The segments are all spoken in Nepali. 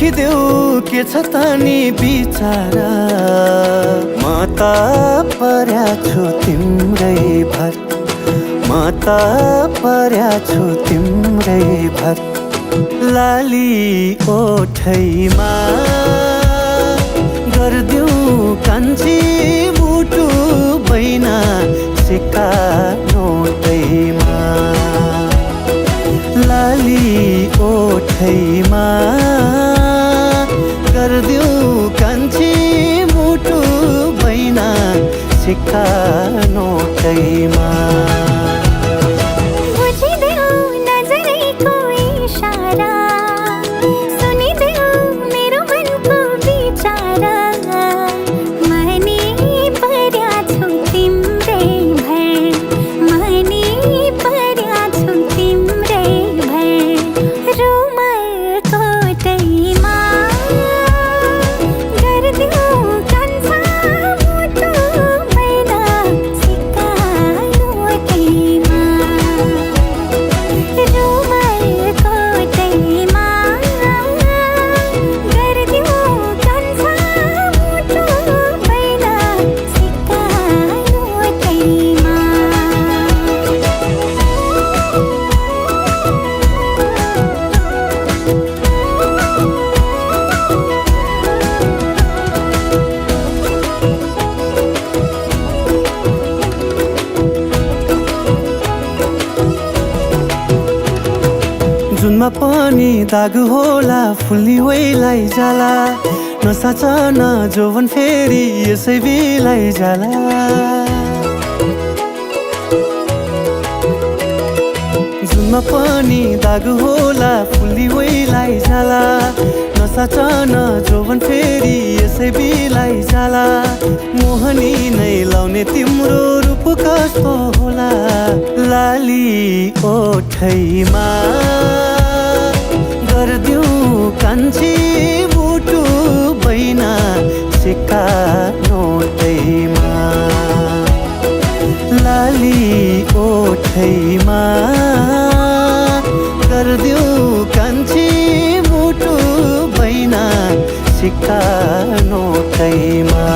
बुझिदेऊ के छ त नि बिचारा म त पर्या छु तिम्रै भर म त पर्या छु तिम्रै भर लाली ओठैमा गर्दिऊ कान्छी मुटु बैना सिक्का नोटैमा लाली ओठैमा गर्दिऊ कान्छी मुटु बैना सिक्का नोटैमा जुनमा पनि दाग होला फुल्ली वैलाई जाला नसाच न जोवन फेरि यसै बिलाई जाला जुनमा पनि दाग होला फुल्ली वैलाई जाला नसाच न जोवन फेरि यसै बिलाई जाला मोहनी नै लाउने तिम्रो रूप कस्तो होला लाली ओठैमा गर्दिऊ कान्छी मुटु बैना सिक्का नोटैमा लाली ओठैमा गर्दिऊ कान्छी मुटु बैना सिक्का नोटैमा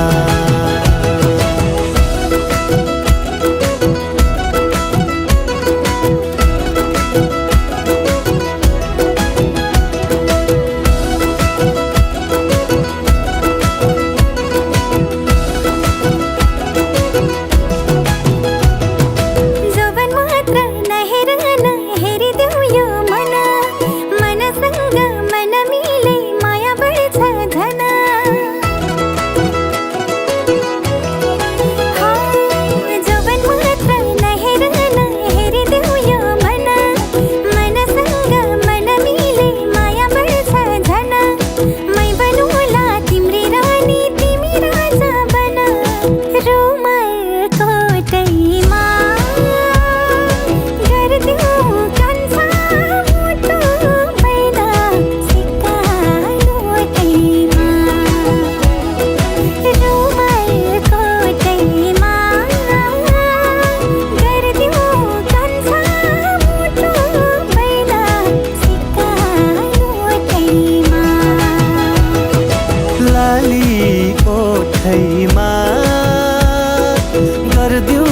गर्दिऊ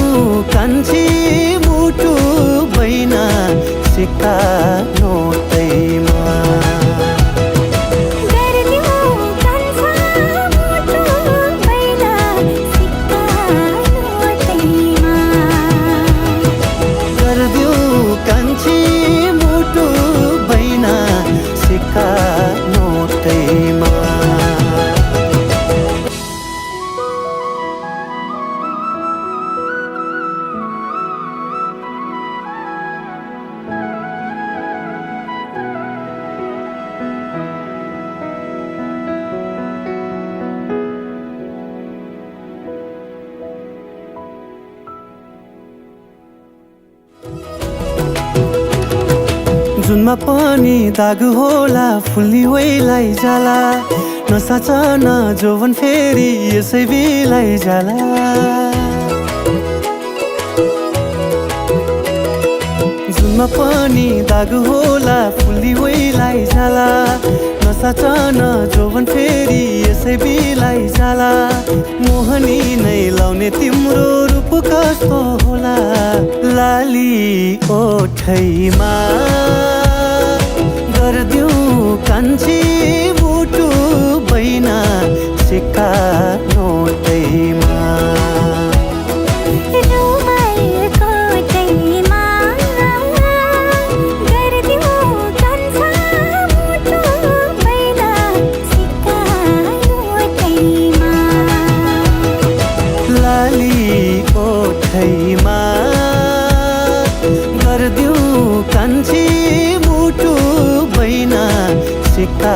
कान्छी मुटु बैना सिक्का नोटैमा गर्दिऊ कान्छी मुटु बैना सिक्का नोटैमा जुनमा पनि दाग होला फुल्ली वैलाई जाला नसाच न जोवन फेरि यसै बिलाई जाला जुनमा पनि दाग होला फुल्ली वैलाई जाला नसाचन जोवन फेरि यसै बिलाइ जाला मोहनी नै लाउने तिम्रो रूप कस्तो होला लाली ओठैमा गर्दिऊ कान्छी मुटु बैना सिक्का नोटैमा ओठैमा गर्दिऊ कान्छी मुटु बैना सिक्का